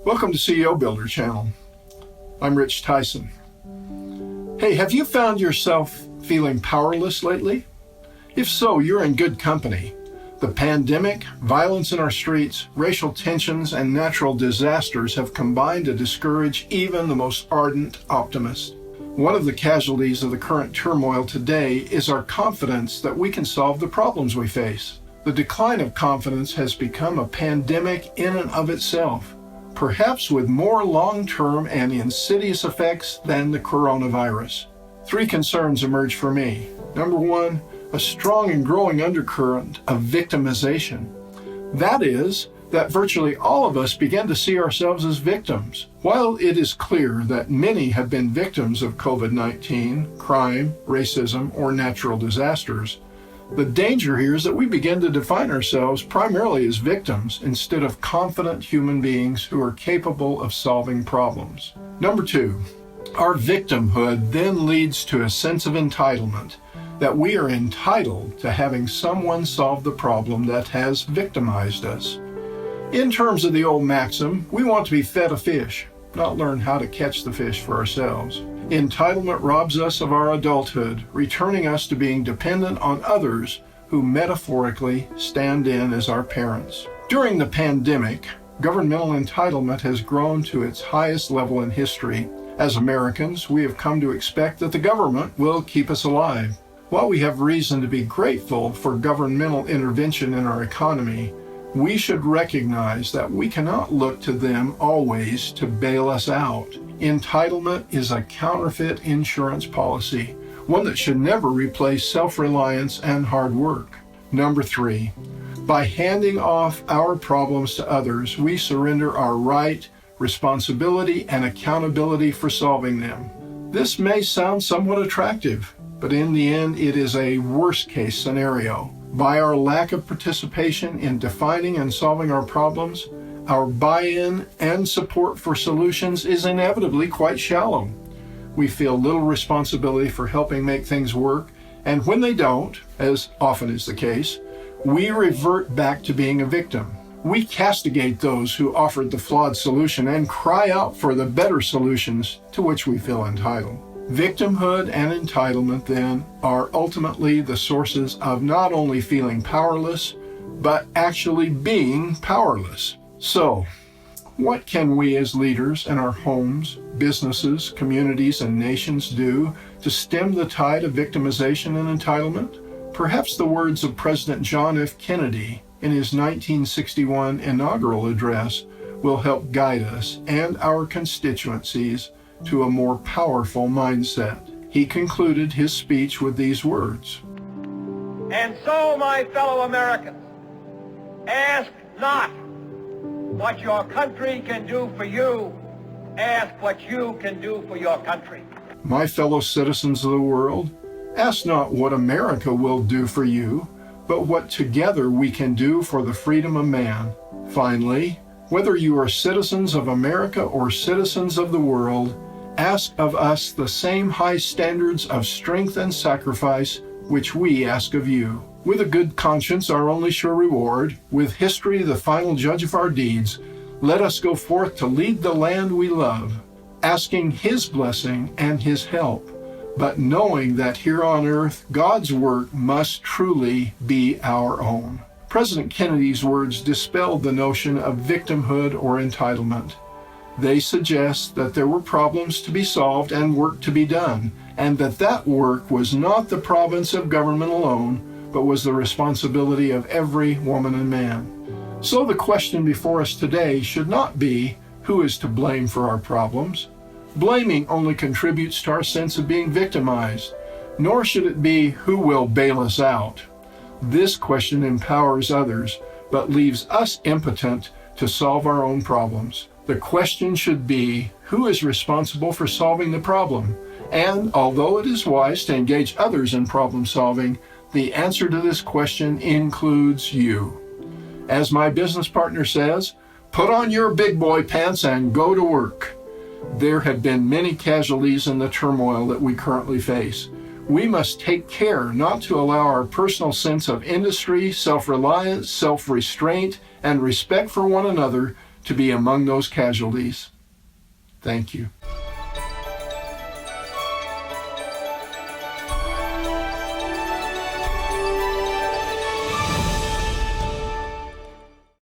Welcome to CEO Builder Channel. I'm Rich Tyson. Hey, have you found yourself feeling powerless lately? If so, you're in good company. The pandemic, violence in our streets, racial tensions, and natural disasters have combined to discourage even the most ardent optimist. One of the casualties of the current turmoil today is our confidence that we can solve the problems we face. The decline of confidence has become a pandemic in and of itself, perhaps with more long-term and insidious effects than the coronavirus. Three concerns emerge for me. Number one, a strong and growing undercurrent of victimization. That is, that virtually all of us begin to see ourselves as victims. While it is clear that many have been victims of COVID-19, crime, racism, or natural disasters, the danger here is that we begin to define ourselves primarily as victims instead of confident human beings who are capable of solving problems. Number two, our victimhood then leads to a sense of entitlement, that we are entitled to having someone solve the problem that has victimized us. In terms of the old maxim, we want to be fed a fish, not learn how to catch the fish for ourselves. Entitlement robs us of our adulthood, returning us to being dependent on others who metaphorically stand in as our parents. During the pandemic, governmental entitlement has grown to its highest level in history. As Americans, we have come to expect that the government will keep us alive. While we have reason to be grateful for governmental intervention in our economy, we should recognize that we cannot look to them always to bail us out. Entitlement is a counterfeit insurance policy, one that should never replace self-reliance and hard work. Number three, by handing off our problems to others, we surrender our right, responsibility, and accountability for solving them. This may sound somewhat attractive, but in the end, it is a worst-case scenario. By our lack of participation in defining and solving our problems, our buy-in and support for solutions is inevitably quite shallow. We feel little responsibility for helping make things work, and when they don't, as often is the case, we revert back to being a victim. We castigate those who offered the flawed solution and cry out for the better solutions to which we feel entitled. Victimhood and entitlement, then, are ultimately the sources of not only feeling powerless, but actually being powerless. So, what can we as leaders in our homes, businesses, communities, and nations do to stem the tide of victimization and entitlement? Perhaps the words of President John F. Kennedy in his 1961 inaugural address will help guide us and our constituencies to a more powerful mindset. He concluded his speech with these words. And so, my fellow Americans, ask not what your country can do for you, ask what you can do for your country. My fellow citizens of the world, ask not what America will do for you, but what together we can do for the freedom of man. Finally, whether you are citizens of America or citizens of the world, ask of us the same high standards of strength and sacrifice which we ask of you. With a good conscience, our only sure reward, with history the final judge of our deeds, let us go forth to lead the land we love, asking His blessing and His help, but knowing that here on earth, God's work must truly be our own. President Kennedy's words dispelled the notion of victimhood or entitlement. They suggest that there were problems to be solved and work to be done, and that work was not the province of government alone, but was the responsibility of every woman and man. So the question before us today should not be who is to blame for our problems. Blaming only contributes to our sense of being victimized, nor should it be who will bail us out. This question empowers others, but leaves us impotent to solve our own problems. The question should be, who is responsible for solving the problem? And although it is wise to engage others in problem solving, the answer to this question includes you. As my business partner says, put on your big boy pants and go to work. There have been many casualties in the turmoil that we currently face. We must take care not to allow our personal sense of industry, self-reliance, self-restraint, and respect for one another to be among those casualties. Thank you.